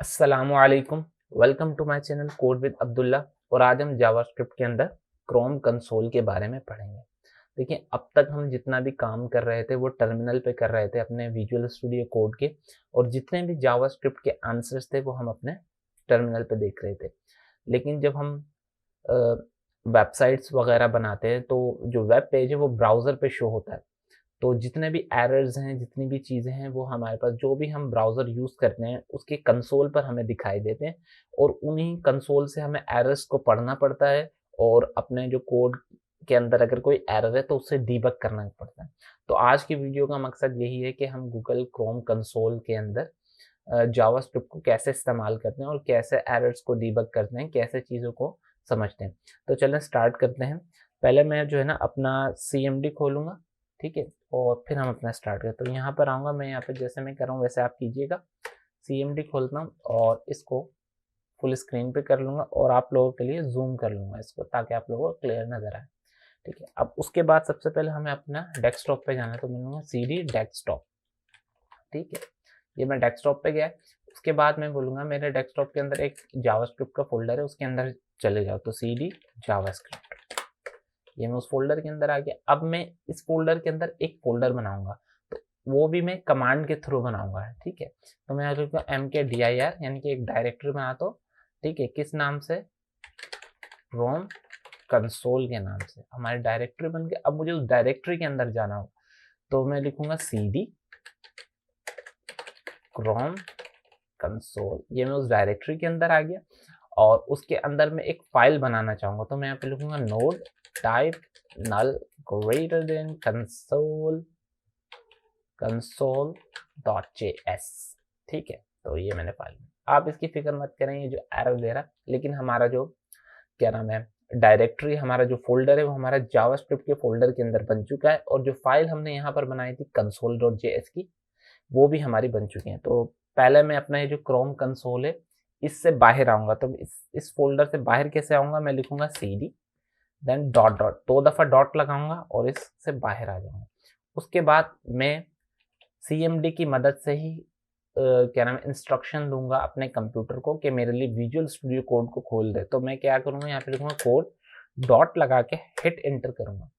अस्सलामुअलैकुम। Welcome to my channel code with Abdullah. और आज हम जावास्क्रिप्ट के अंदर क्रोम कंसोल के बारे में पढ़ेंगे। देखिए, अब तक हम जितना भी काम कर रहे थे वो टर्मिनल पे कर रहे थे अपने विजुअल स्टूडियो कोड के, और जितने भी जावास्क्रिप्ट के आंसर्स थे वो हम अपने टर्मिनल पे देख रहे थे। लेकिन जब हम वेबसाइट्स वगैरह बनाते हैं तो जो वेब पेज है वो ब्राउज़र पे शो होता है। तो जितने भी एरर्स हैं, जितनी भी चीज़ें हैं, वो हमारे पास जो भी हम ब्राउज़र यूज़ करते हैं उसके कंसोल पर हमें दिखाई देते हैं, और उन्हीं कंसोल से हमें एरर्स को पढ़ना पड़ता है, और अपने जो कोड के अंदर अगर कोई एरर है तो उसे डीबग करना पड़ता है। तो आज की वीडियो का मकसद यही है कि हम गूगल क्रोम कंसोल के अंदर जावास्क्रिप्ट को कैसे इस्तेमाल करते हैं और कैसे एरर्स को डीबग करते हैं, कैसे चीज़ों को समझते हैं। तो चलें स्टार्ट करते हैं। पहले मैं जो है ना अपना CMD खोलूँगा, ठीक है? और फिर हम अपना स्टार्ट करते हैं। तो यहाँ पर आऊँगा, मैं यहाँ पे जैसे मैं कर रहा हूँ वैसे आप कीजिएगा। CMD खोलता हूँ और इसको फुल स्क्रीन पे कर लूँगा, और आप लोगों के लिए ज़ूम कर लूँगा इसको, ताकि आप लोगों को क्लियर नज़र आए, ठीक है? अब उसके बाद सबसे पहले हमें अपना डेस्कटॉप पे जाना है, तो मैं लूँगा CD डेस्कटॉप, ठीक है? ये मैं डेस्कटॉप पे गया। उसके बाद मैं बोलूँगा मेरे डेस्कटॉप के अंदर एक जावास्क्रिप्ट का फ़ोल्डर है, उसके अंदर चले जाओ, तो CD जावास्क्रिप्ट। ये मैं उस फ़ोल्डर के अंदर आ गया। अब मैं इस फ़ोल्डर के अंदर एक फ़ोल्डर बनाऊँगा, तो वो भी मैं कमांड के थ्रू बनाऊँगा, ठीक है? तो मैं यहाँ लिखूँगा mkdir, यानी कि एक डायरेक्टरी बनाता हूँ, ठीक है? किस नाम से? क्रोम कंसोल के नाम से हमारी डायरेक्टरी बन गई। अब मुझे उस डायरेक्टरी के अंदर जाना हो, तो मैं लिखूँगा CD क्रोम कंसोल। ये मैं उस डायरेक्टरी के अंदर आ गया, और उसके अंदर मैं एक फाइल बनाना चाहूँगा, तो मैं यहाँ पे लिखूँगा नोड टाइप नल ग्रेटर देन console.js, ठीक है? तो ये मैंने फाइल, आप इसकी फिक्र मत करें ये जो एरर दे रहा है, लेकिन हमारा जो क्या नाम है डायरेक्टरी, हमारा जो फोल्डर है वो हमारा जावास्क्रिप्ट के फोल्डर के अंदर बन चुका है, और जो फाइल हमने यहाँ पर बनाई थी console.js की, वो भी हमारी बन चुकी है। तो पहले मैं अपना ये जो क्रोम कंसोल है इससे बाहर आऊँगा, तो इस फ़ोल्डर से बाहर कैसे आऊँगा? मैं लिखूँगा CD देन डॉट डॉट, 2 दफ़ा डॉट लगाऊँगा और इससे बाहर आ जाऊँगा। उसके बाद मैं CMD की मदद से ही क्या नाम है इंस्ट्रक्शन दूँगा अपने कंप्यूटर को कि मेरे लिए विजुअल स्टूडियो कोड को खोल दे। तो मैं क्या करूँगा, यहाँ पे लिखूँगा कोड, डॉट लगा के हिट एंटर करूँगा।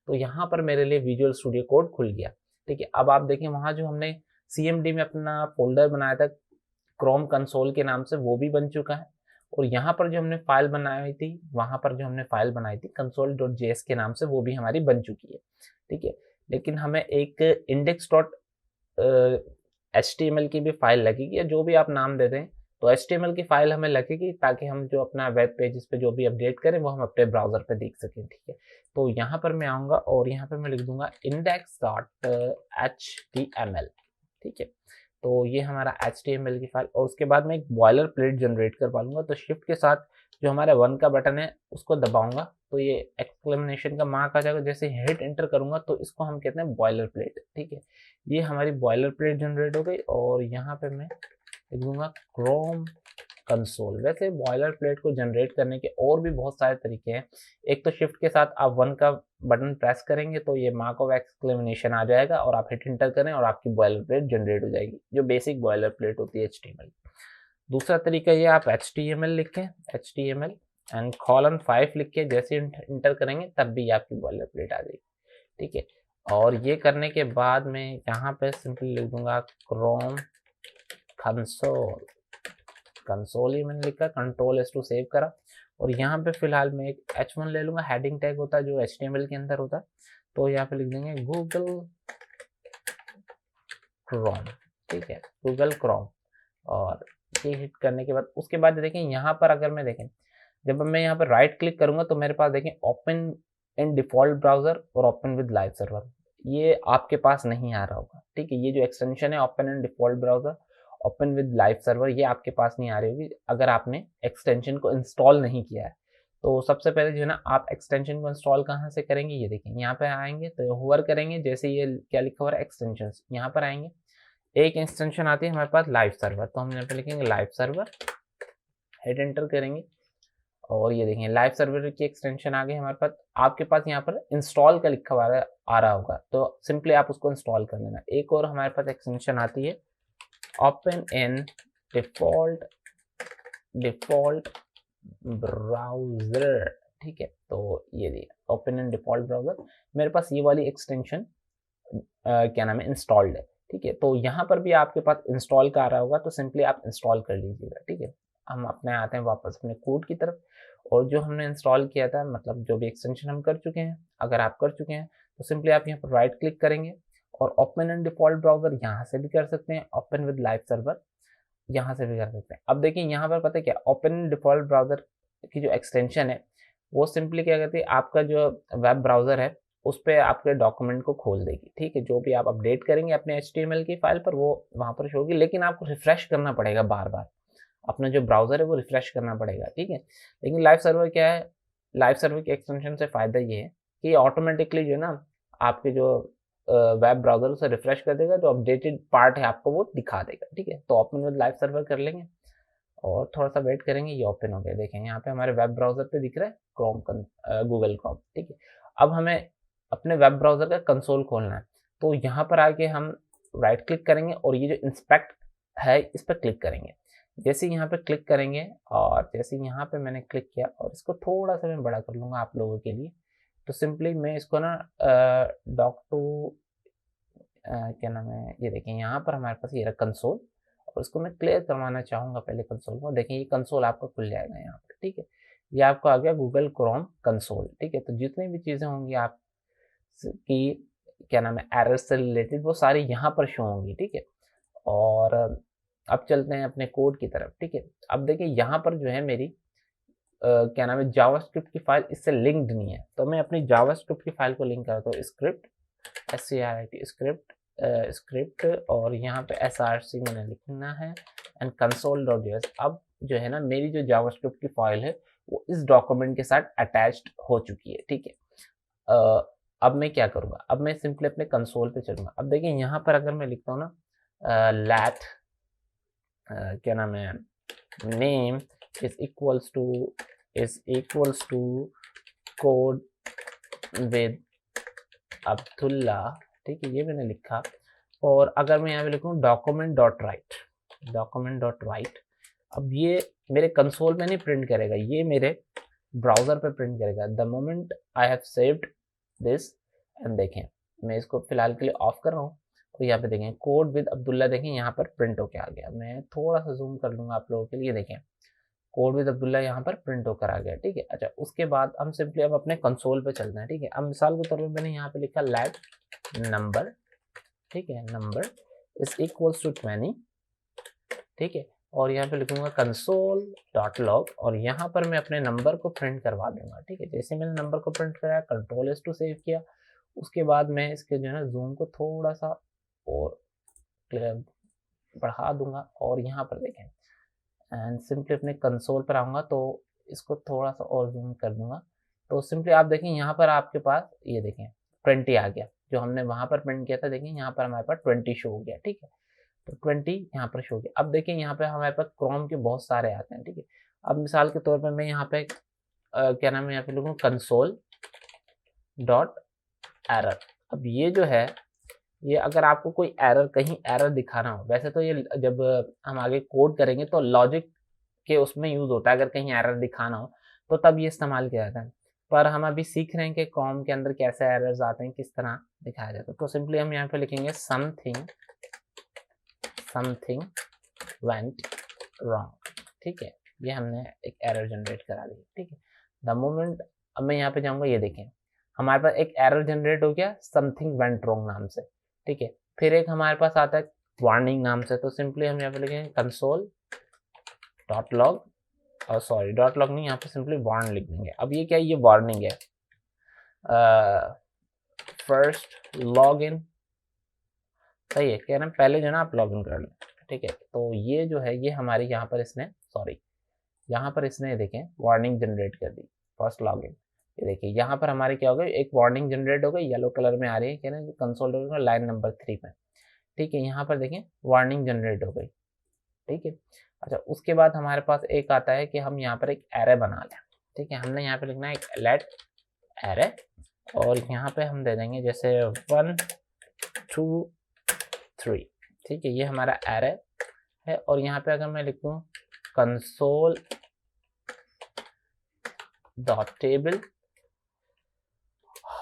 तो यहाँ पर मेरे लिए विजुअल स्टूडियो कोड खुल गया, ठीक है? अब आप देखें वहाँ जो हमने CMD में अपना फ़ोल्डर बनाया था क्रोम कंसोल के नाम से, वो भी बन चुका है, और यहाँ पर जो हमने फ़ाइल बनाई थी, वहाँ पर जो हमने फ़ाइल बनाई थी console.js के नाम से, वो भी हमारी बन चुकी है, ठीक है? लेकिन हमें एक index.html की भी फ़ाइल लगेगी, या जो भी आप नाम दे दें, तो HTML की फ़ाइल हमें लगेगी, ताकि हम जो अपना वेब पेज इस पे जो भी अपडेट करें वो हम अपने ब्राउज़र पे देख सकें, ठीक है? तो यहाँ पर मैं आऊँगा और यहाँ पे मैं लिख दूँगा index.html, ठीक है? तो ये हमारा HTML की फाइल, और उसके बाद मैं एक बॉयलर प्लेट जनरेट कर पाऊँगा। तो शिफ्ट के साथ जो हमारा 1 का बटन है उसको दबाऊँगा, तो ये एक्सक्लेमेशन का मार्क आ जाएगा। जैसे हिट एंटर करूँगा तो इसको हम कहते हैं बॉयलर प्लेट, ठीक है? ये हमारी बॉयलर प्लेट जनरेट हो गई, और यहाँ पे मैं लिख दूँगा क्रोम कंसोल। वैसे बॉयलर प्लेट को जनरेट करने के और भी बहुत सारे तरीके हैं। एक तो शिफ्ट के साथ आप 1 का बटन प्रेस करेंगे तो ये मार्क ऑफ एक्सक्लेमेशन आ जाएगा, और आप हिट एंटर करें और आपकी बॉयलर प्लेट जनरेट हो जाएगी, जो बेसिक बॉयलर प्लेट होती है HTML। दूसरा तरीका ये, आप HTML लिखें, HTML एंड कोलन 5 लिख के जैसे इंटर करेंगे तब भी आपकी बॉयलर प्लेट आ जाएगी, ठीक है? और ये करने के बाद मैं यहाँ पे सिंपली लिख दूंगा क्रोम कंसोल। कंसोल ही मैंने लिखा, कंट्रोल S टू सेव करा, और यहाँ पे फिलहाल मैं एक H1 ले लूँगा, हेडिंग टैग होता है जो HTML के अंदर होता है। तो यहाँ पे लिख देंगे गूगल क्रोम, ठीक है? गूगल क्रोम, और ये हिट करने के बाद उसके बाद देखें यहाँ पर, अगर मैं देखें जब मैं यहाँ पर राइट क्लिक करूँगा तो मेरे पास देखें ओपन इन डिफ़ॉल्ट ब्राउज़र और ओपन विद लाइव सर्वर, ये आपके पास नहीं आ रहा होगा, ठीक है? ये जो एक्सटेंशन है open in default browser, open with live server, ये आपके पास नहीं आ रही होगी अगर आपने एक्सटेंशन को इंस्टॉल नहीं किया है। तो सबसे पहले जो है ना आप एक्सटेंशन को इंस्टॉल कहाँ से करेंगे, ये देखें यहाँ पे आएंगे तो होवर करेंगे, जैसे ये क्या लिखा हुआ है एक्सटेंशन, यहाँ पर आएंगे, एक एक्सटेंशन आती है हमारे पास लाइव सर्वर, तो हम यहाँ पे लिखेंगे लाइव सर्वर, हेड एंटर करेंगे, और ये देखें लाइव सर्वर की एक्सटेंशन आ गई हमारे पास। आपके पास यहाँ पर इंस्टॉल का लिखा हुआ आ रहा होगा, तो सिंपली आप उसको इंस्टॉल कर लेना। एक और हमारे पास एक्सटेंशन आती है open in default default browser, ठीक है। तो ये दिया ओपन इन डिफ़ॉल्ट ब्राउज़र, मेरे पास ये वाली एक्सटेंशन क्या नाम है इंस्टॉल्ड है, ठीक है। तो यहाँ पर भी आपके पास इंस्टॉल का आ रहा होगा, तो सिंपली आप इंस्टॉल कर लीजिएगा, ठीक है। हम अपने आते हैं वापस अपने कोड की तरफ, और जो हमने इंस्टॉल किया था, मतलब जो भी एक्सटेंशन हम कर चुके हैं, अगर आप कर चुके हैं तो सिंपली आप यहाँ पर राइट क्लिक करेंगे और ओपन इन डिफ़ॉल्ट ब्राउज़र यहाँ से भी कर सकते हैं, ओपन विद लाइव सर्वर यहाँ से भी कर सकते हैं। अब देखिए यहाँ पर पता है क्या, ओपन इन डिफ़ॉल्ट ब्राउज़र की जो एक्सटेंशन है, वो सिंपली क्या कहती है, आपका जो वेब ब्राउज़र है उस पे आपके डॉक्यूमेंट को खोल देगी, ठीक है। जो भी आप अपडेट करेंगे अपने HTML की फाइल पर, वो वहाँ पर शो होगी, लेकिन आपको रिफ्रेश करना पड़ेगा बार-बार। अपना जो ब्राउज़र है वो रिफ्रेश करना पड़ेगा, ठीक है। लेकिन लाइव सर्वर क्या है, लाइव सर्वर के एक्सटेंशन से फ़ायदा ये है कि ऑटोमेटिकली जो है ना, आपके जो वेब ब्राउज़र उसे रिफ्रेश कर देगा, जो अपडेटेड पार्ट है आपको वो दिखा देगा, ठीक है। तो ओपन विद लाइव सर्वर कर लेंगे और थोड़ा-सा वेट करेंगे, ये ओपन हो गया। देखें यहाँ पे हमारे वेब ब्राउज़र पे दिख रहा है गूगल क्रोम, ठीक है। अब हमें अपने वेब ब्राउज़र का कंसोल खोलना है, तो यहाँ पर आके हम राइट क्लिक करेंगे और ये जो इंस्पेक्ट है इस पर क्लिक करेंगे। जैसे ही यहाँ पे क्लिक करेंगे और जैसे ही यहाँ पे मैंने क्लिक किया, और इसको थोड़ा-सा मैं बड़ा कर लूँगा आप लोगों के लिए, तो सिंपली मैं इसको ना डॉक टू क्या नाम है, ये देखें यहाँ पर हमारे पास ये रहा कंसोल, और इसको मैं क्लियर करवाना चाहूँगा पहले कंसोल को। देखें ये कंसोल आपका खुल जाएगा यहाँ पर, ठीक है। ये आपको आ गया गूगल क्रोम कंसोल, ठीक है। तो जितनी भी चीज़ें होंगी आप की क्या नाम है एरर से रिलेटेड, वो सारी यहाँ पर शो होंगी, ठीक है। और अब चलते हैं अपने कोड की तरफ, ठीक है। अब देखिए यहाँ पर जो है मेरी क्या नाम है जावास्क्रिप्ट की फाइल इससे लिंक्ड नहीं है, तो मैं अपनी जावास्क्रिप्ट की फाइल को लिंक करता हूँ, स्क्रिप्ट SCRIT स्क्रिप्ट स्क्रिप्ट, और यहाँ पे SRC मैंने लिखना है एंड console.js। अब जो है ना मेरी जो जावास्क्रिप्ट की फाइल है वो इस डॉक्यूमेंट के साथ अटैच्ड हो चुकी है, ठीक है। अब मैं क्या करूँगा, अब मैं सिंपली अपने कंसोल पे चलूँगा। अब देखिए यहाँ पर अगर मैं लिखता हूँ ना लैट क्या नाम है name is equals to code with Abdullah, ठीक है। ये मैंने लिखा, और अगर मैं यहाँ पे लिखूँ document.write, अब ये मेरे कंसोल में नहीं प्रिंट करेगा, ये मेरे ब्राउज़र पे प्रिंट करेगा। The moment I have saved this, and देखें मैं इसको फिलहाल के लिए ऑफ कर रहा हूँ, तो यहाँ पे देखें कोड विद अब्दुल्ला, देखें यहाँ पर प्रिंट होके आ गया। मैं थोड़ा सा जूम कर लूँगा आप लोगों के लिए, देखें कोड विद अब्दुल्ला यहाँ पर प्रिंट होकर आ गया, ठीक है। अच्छा, उसके बाद हम सिंपली अब अपने कंसोल पे चलते हैं, ठीक है। अब मिसाल के तौर पर मैंने यहाँ पे लिखा लैट नंबर, ठीक है, नंबर इज इक्वल्स टू 20, ठीक है। और यहाँ पे लिखूंगा console.log, और यहाँ पर मैं अपने नंबर को प्रिंट करवा दूंगा, ठीक है। जैसे मैंने नंबर को प्रिंट कराया, Ctrl+2 सेव किया, उसके बाद मैं इसके जो है ना जूम को थोड़ा सा और बढ़ा दूंगा, और यहाँ पर देखें एंड सिंपली अपने कंसोल पर आऊँगा तो इसको थोड़ा सा और जूम कर दूंगा, तो सिंपली आप देखें यहाँ पर आपके पास ये देखें 20 आ गया, जो हमने वहाँ पर प्रिंट किया था। देखें यहाँ पर हमारे पास 20 शो हो गया, ठीक है। तो 20 यहाँ पर शो हो गया। अब देखें यहाँ पे हमारे पास क्रोम के बहुत सारे आते हैं, ठीक है। अब मिसाल के तौर पर मैं यहाँ पे क्या नाम है, यहाँ पे लिखूँ कंसोल डॉट एरर। अब ये जो है, ये अगर आपको कोई एरर, कहीं एरर दिखाना हो, वैसे तो ये जब हम आगे कोड करेंगे तो लॉजिक के उसमें यूज़ होता है, अगर कहीं एरर दिखाना हो तो तब ये इस्तेमाल किया जाता है। पर हम अभी सीख रहे हैं कि कॉम के अंदर कैसे एरर्स आते हैं, किस तरह दिखाया जाता है। तो सिंपली हम यहाँ पे लिखेंगे समथिंग वेंट रॉन्ग, ठीक है। ये हमने एक एरर जनरेट करा दी, ठीक है। द मोमेंट अब मैं यहाँ पे जाऊँगा, ये देखें हमारे पास एक एरर जनरेट हो गया समथिंग वेंट रॉन्ग नाम से, ठीक है। फिर एक हमारे पास आता है वार्निंग नाम से, तो सिंपली हम यहाँ पे लिखेंगे कंसोल डॉट लॉग, और सॉरी डॉट लॉग नहीं, यहाँ पे सिंपली वार्न लिख देंगे। अब ये क्या है, ये वार्निंग है, फर्स्ट लॉग इन, सही है, कह रहे हैं पहले जो है ना आप लॉग इन कर लें, ठीक है। तो ये जो है ये हमारी यहाँ पर इसने यहाँ पर इसने देखें वार्निंग जनरेट कर दी, फर्स्ट लॉग इन। ये देखिए यहाँ पर हमारी क्या हो गई, एक वार्निंग जनरेट हो गई, येलो कलर में आ रही है, कह रहे हैं कंसोल लाइन नंबर 3 में, ठीक है। यहाँ पर देखें वार्निंग जनरेट हो गई, ठीक है। अच्छा, उसके बाद हमारे पास एक आता है कि हम यहाँ पर एक एरे बना लें, ठीक है। हमने यहाँ पे लिखना है एक लेट एरे, और यहाँ पे हम दे देंगे जैसे 1 2 3, ठीक है। ये हमारा एरे है, और यहाँ पे अगर मैं लिखूँ कंसोल डॉट टेबल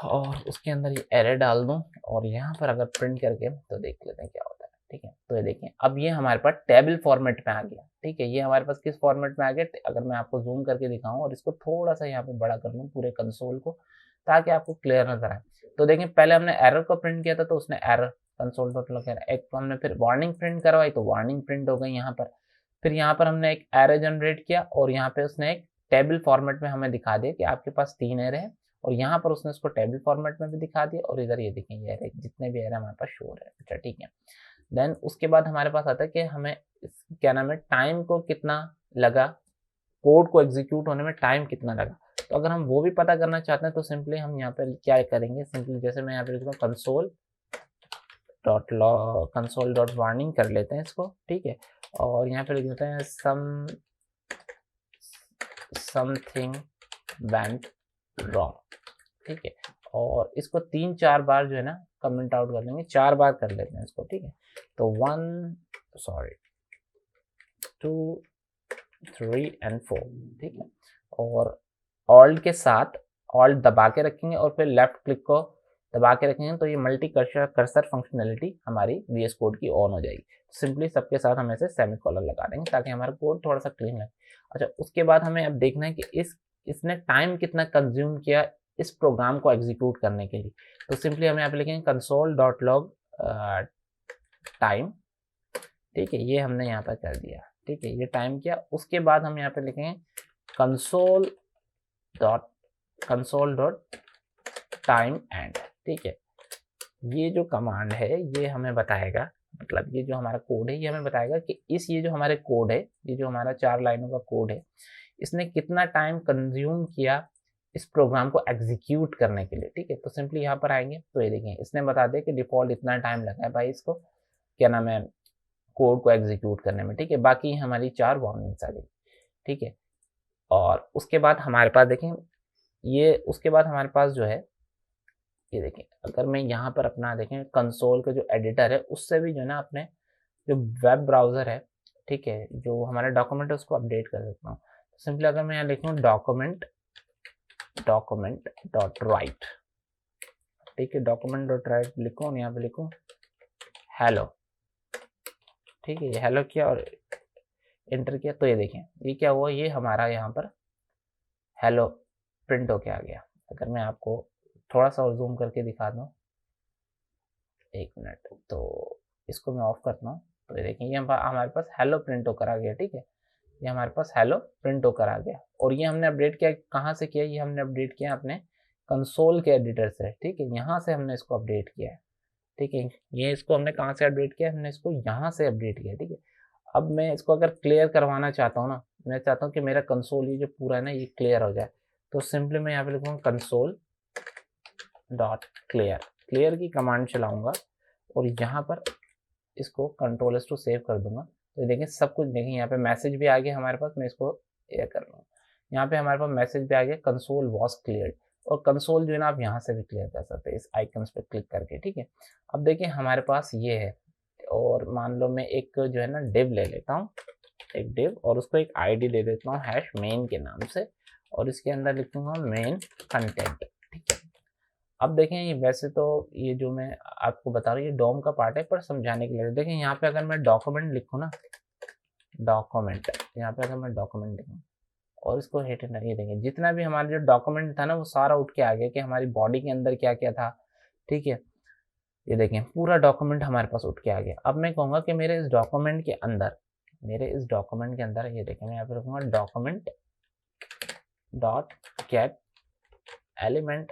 और उसके अंदर ये एरे डाल दूं और यहाँ पर अगर प्रिंट करके तो देख लेते हैं क्या होता है। ठीक है, तो ये देखें अब ये हमारे पास टेबल फॉर्मेट में आ गया। ठीक है, ये हमारे पास किस फॉर्मेट में आ गया, अगर मैं आपको जूम करके दिखाऊं और इसको थोड़ा सा यहाँ पे बड़ा कर लूँ पूरे कंसोल को ताकि आपको क्लियर नजर आए। तो देखें पहले हमने एरर को प्रिंट किया था तो उसने एरर कंसोल डॉट लॉग एक, तो हमने फिर वार्निंग प्रिंट करवाई तो वार्निंग प्रिंट हो गई यहाँ पर। फिर यहाँ पर हमने एक एरे जनरेट किया और यहाँ पे उसने एक टेबल फॉर्मेट में हमें दिखा दिया कि आपके पास 3 एरे है और यहाँ पर उसने उसको टेबल फॉर्मेट में भी दिखा दिया और इधर ये देखें ये एरे जितने भी एरे हमारे पास शो है। अच्छा ठीक है, देन उसके बाद हमारे पास आता है कि हमें क्या नाम है टाइम को कितना लगा, कोड को एग्जीक्यूट होने में टाइम कितना लगा। तो अगर हम वो भी पता करना चाहते हैं तो सिंपली हम यहाँ पे क्या करेंगे, सिंपली जैसे मैं यहाँ पे लिखता हूँ कंसोल डॉट वार्निंग कर लेते हैं इसको। ठीक है, और यहाँ पे लिख देते हैं समथिंग वेंट रॉन्ग। ठीक है, और इसको 3-4 बार जो है ना कमेंट आउट कर लेंगे, 4 बार कर लेते हैं इसको। ठीक है, तो 2 3 एंड 4। ठीक है, और ऑल्ट के साथ ऑल्ट दबा के रखेंगे और फिर लेफ्ट क्लिक को दबा के रखेंगे तो ये मल्टी कर्सर फंक्शनलिटी हमारी VS कोड की ऑन हो जाएगी। सिंपली सबके साथ हम ऐसे सेमीकोलन लगा देंगे ताकि हमारा कोड थोड़ा सा क्लीन लगे। अच्छा, उसके बाद हमें अब देखना है कि इसने टाइम कितना कंज्यूम किया इस प्रोग्राम को एग्जीक्यूट करने के लिए। तो सिंपली हम यहाँ पे लिखेंगे कंसोल डॉट लॉग टाइम। ठीक है, ये हमने यहाँ पर कर दिया। ठीक है, ये टाइम किया। उसके बाद हम यहाँ पे लिखेंगे कंसोल डॉट टाइम एंड। ठीक है, ये जो कमांड है ये हमें बताएगा, मतलब ये जो हमारा कोड है ये हमें बताएगा कि ये जो हमारे कोड है, ये जो हमारा 4 लाइनों का कोड है, इसने कितना टाइम कंज्यूम किया इस प्रोग्राम को एग्जीक्यूट करने के लिए। ठीक है, तो सिंपली यहाँ पर आएंगे तो ये देखें इसने बता दिया कि डिफॉल्ट इतना टाइम लगा है भाई इसको क्या नाम है कोड को एग्जीक्यूट करने में। ठीक है, बाकी हमारी 4 वार्निंग्स आ गई। ठीक है, और उसके बाद हमारे पास देखें उसके बाद हमारे पास जो है ये देखें, अगर मैं यहाँ पर अपना देखें कंसोल का जो एडिटर है उससे भी जो है ना अपने जो वेब ब्राउज़र है, ठीक है, जो हमारा डॉक्यूमेंट है उसको अपडेट कर सकता हूँ। तो सिंपली अगर मैं यहाँ लिखूँ डॉक्यूमेंट डॉट राइट। ठीक है, डॉक्यूमेंट डॉट राइट लिखूँ और यहाँ पे लिखूँ हेलो। ठीक है, ये हेलो किया और एंटर किया तो ये देखें ये क्या हुआ, ये हमारा यहाँ पर हेलो प्रिंट होके आ गया। अगर मैं आपको थोड़ा सा और जूम करके दिखा दूँ, 1 मिनट, तो इसको मैं ऑफ करता हूँ तो ये देखें ये हमारे पास हेलो प्रिंट होकर आ गया। ठीक है, ये हमारे पास हेलो प्रिंट होकर आ गया और ये हमने अपडेट किया कहाँ से किया, ये हमने अपडेट किया अपने कंसोल के एडिटर से। ठीक है, यहाँ से हमने इसको अपडेट किया है। ठीक है, ये इसको हमने कहाँ से अपडेट किया, हमने इसको यहाँ से अपडेट किया। ठीक है, अब मैं इसको अगर क्लियर करवाना चाहता हूँ ना, मैं चाहता हूँ कि मेरा कंसोल ये जो पूरा है ना ये क्लियर हो जाए, तो सिंपली मैं यहाँ पे लिखूँगा कंसोल डॉट क्लियर की कमांड चलाऊँगा और यहाँ पर इसको कंट्रोल टू सेव कर दूंगा। तो देखें सब कुछ देखें यहाँ पे मैसेज भी आ गया हमारे पास। मैं इसको ये कर रहा हूँ, यहाँ पे हमारे पास मैसेज भी आ गया कंसोल वॉज क्लियर्ड। और कंसोल जो है ना आप यहाँ से भी क्लियर कर सकते हैं इस आइकन्स पे क्लिक करके। ठीक है, अब देखिए हमारे पास ये है और मान लो मैं एक जो है ना डिव ले लेता हूँ, एक डिव, और उसको एक आईडी दे देता हूँ हैश मेन के नाम से और इसके अंदर लिखूंगा मेन कंटेंट। ठीक है, अब देखें ये वैसे तो ये जो मैं आपको बता रहा हूँ ये डॉम का पार्ट है, पर समझाने के लिए देखें यहाँ पे अगर मैं डॉक्यूमेंट लिखूँ ना, डॉक्यूमेंट, यहाँ पे अगर मैं डॉक्यूमेंट लिखूँ और इसको हिट ये देखें जितना भी हमारा जो डॉक्यूमेंट था ना वो सारा उठ के आ गया कि हमारी बॉडी के अंदर क्या क्या था। ठीक है, ये देखें पूरा डॉक्यूमेंट हमारे पास उठ के आ गया। अब मैं कहूँगा कि मेरे इस डॉक्यूमेंट के अंदर ये देखें मैं यहाँ पे रखूँगा document dot get element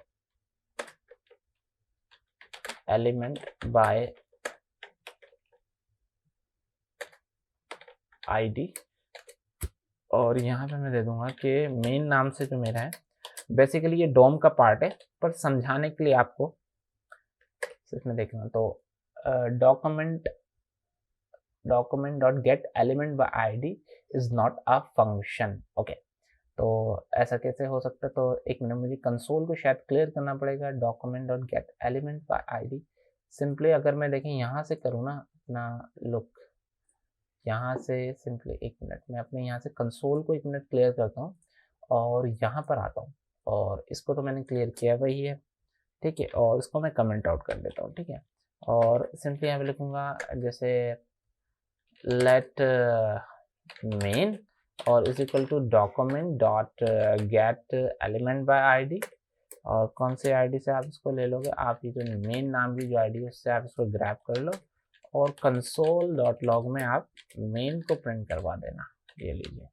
by ID और यहाँ पे मैं दे दूंगा कि मेन नाम से जो मेरा है, बेसिकली ये डोम का पार्ट है पर समझाने के लिए आपको इसमें देखना। तो document dot get element by ID is not a function. Okay, तो ऐसा कैसे हो सकता है, तो एक मिनट मुझे कंसोल को शायद क्लियर करना पड़ेगा। Document dot get element by ID simply अगर मैं देखें यहाँ से करूँ ना अपना लुक, यहाँ से सिंपली 1 मिनट मैं अपने यहाँ से कंसोल को 1 मिनट क्लियर करता हूँ और यहाँ पर आता हूँ और इसको तो मैंने क्लियर किया वही है, ठीक है, और इसको मैं कमेंट आउट कर देता हूँ, ठीक है, और सिंपली यहाँ पे लिखूँगा जैसे लेट मेन और is equal to document dot get element by ID, और कौन से आईडी से आप इसको ले लोगे, आप ये जो मेन नाम की जो आईडी है उससे आप इसको ग्रैब कर लो और कंसोल डॉट लॉग में आप मेन को प्रिंट करवा देना। ये लीजिए,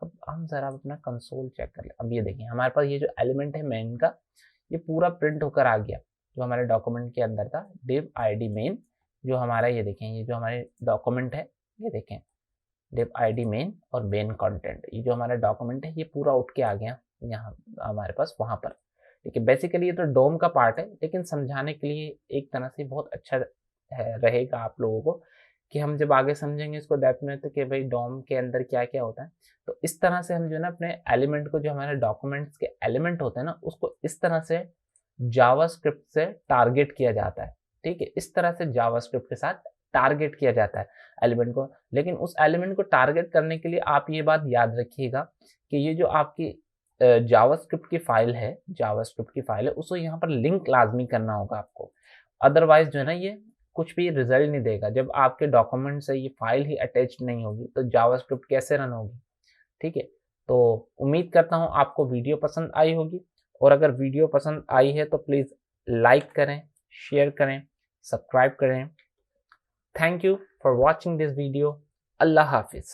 अब हम ज़रा अपना कंसोल चेक कर ले। अब ये देखिए हमारे पास ये जो एलिमेंट है मेन का ये पूरा प्रिंट होकर आ गया जो हमारे डॉक्यूमेंट के अंदर था। div id मेन जो हमारा, ये देखें ये जो हमारे डॉक्यूमेंट है, ये देखें div id मेन और मेन कंटेंट, ये जो हमारा डॉक्यूमेंट है ये पूरा उठ के आ गया यहाँ हमारे पास वहाँ पर। ठीक है, बेसिकली ये तो डोम का पार्ट है, लेकिन समझाने के लिए एक तरह से बहुत अच्छा रहेगा आप लोगों को कि हम जब आगे समझेंगे इसको डेप्थ में तो कि भाई डोम के अंदर क्या क्या होता है। तो इस तरह से हम जो है ना अपने एलिमेंट को, जो हमारे डॉक्यूमेंट्स के एलिमेंट होते हैं ना, उसको इस तरह से जावास्क्रिप्ट से टारगेट किया जाता है। ठीक है, इस तरह से जावास्क्रिप्ट के साथ टारगेट किया जाता है एलिमेंट को। लेकिन उस एलिमेंट को टारगेट करने के लिए आप ये बात याद रखिएगा कि ये जो आपकी जावास्क्रिप्ट की फाइल है, उसको यहाँ पर लिंक लाजमी करना होगा आपको, अदरवाइज जो है ना ये कुछ भी रिजल्ट नहीं देगा। जब आपके डॉक्यूमेंट से ये फाइल ही अटैच नहीं होगी तो जावास्क्रिप्ट कैसे रन होगी। ठीक है, तो उम्मीद करता हूँ आपको वीडियो पसंद आई होगी, और अगर वीडियो पसंद आई है तो प्लीज़ लाइक करें, शेयर करें, सब्सक्राइब करें। Thank you for watching this video. अल्लाह हाफिज़।